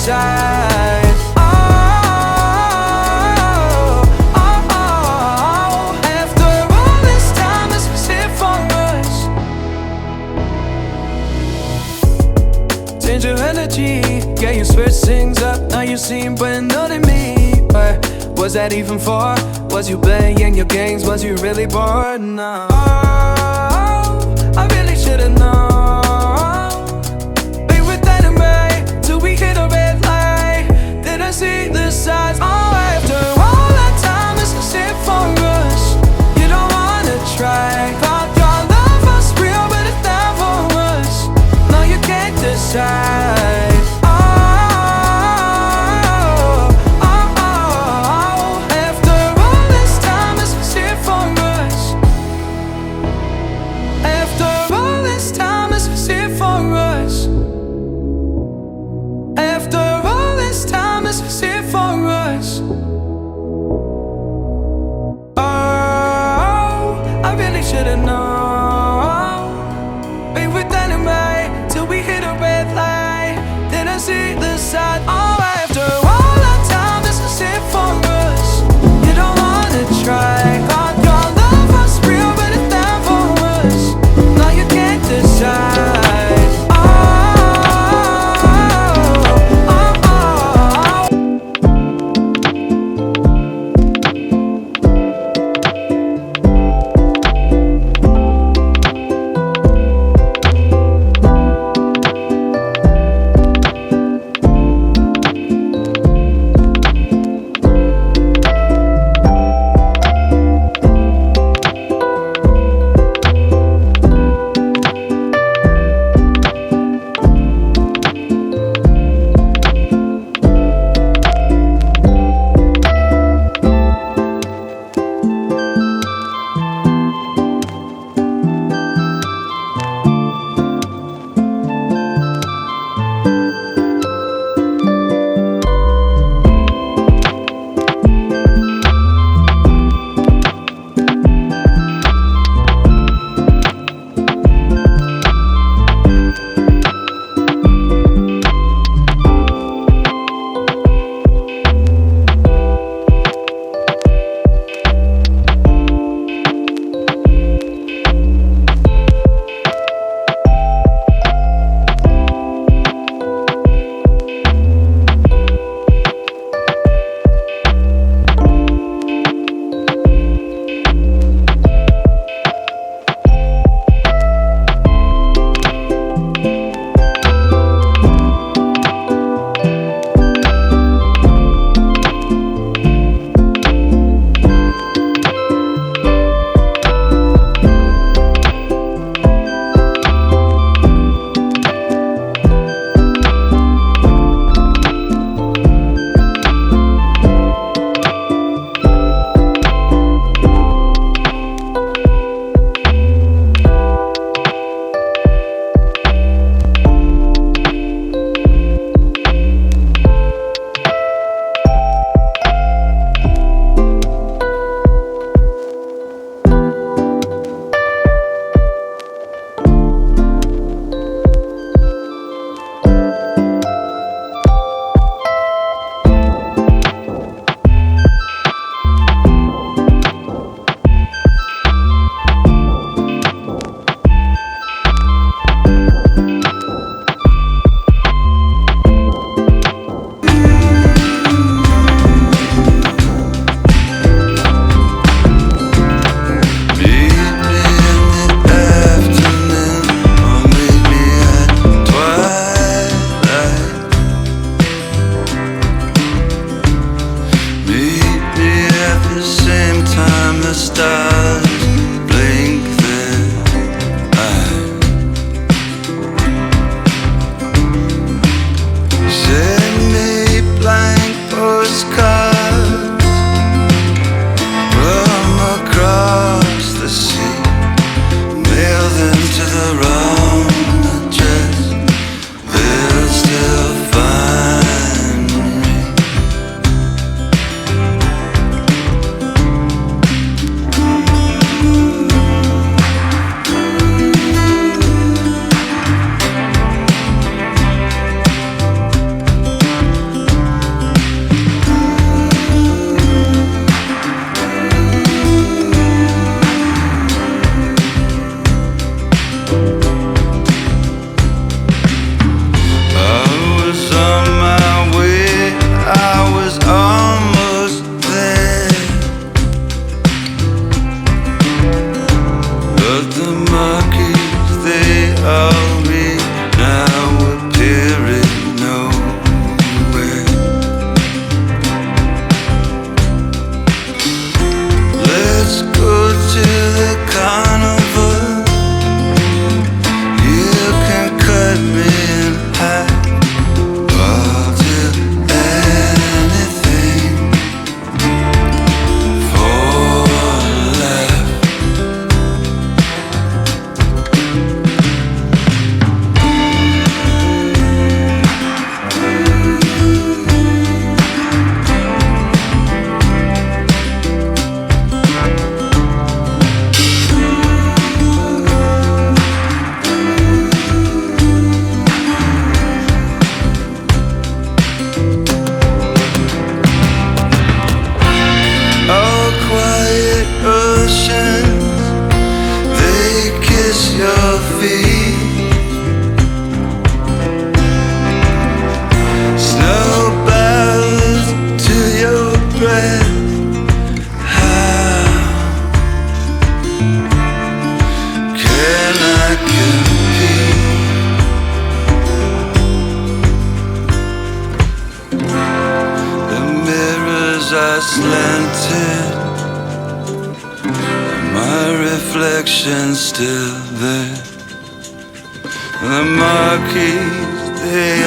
decide. After all this time, this was it for us. Change your energy, yeah, you switch things up. Now you seem brand new to me. But was that even for? Was you playing your games? Was you really bored? No, I really should've known. They were dynamite till we hit a red light. Didn't see the signs. After all that time, this is it for us. You don't wanna try. Thought your love was real, but it never was. No, you can't decide. Should've known. We were dynamite till we hit a red light. Didn't see the side. After all that time, this is it for us. You don't wanna try. Thought your love was real, but it never was. No, you can't decide. slanted, my reflection's still there. The marquees, they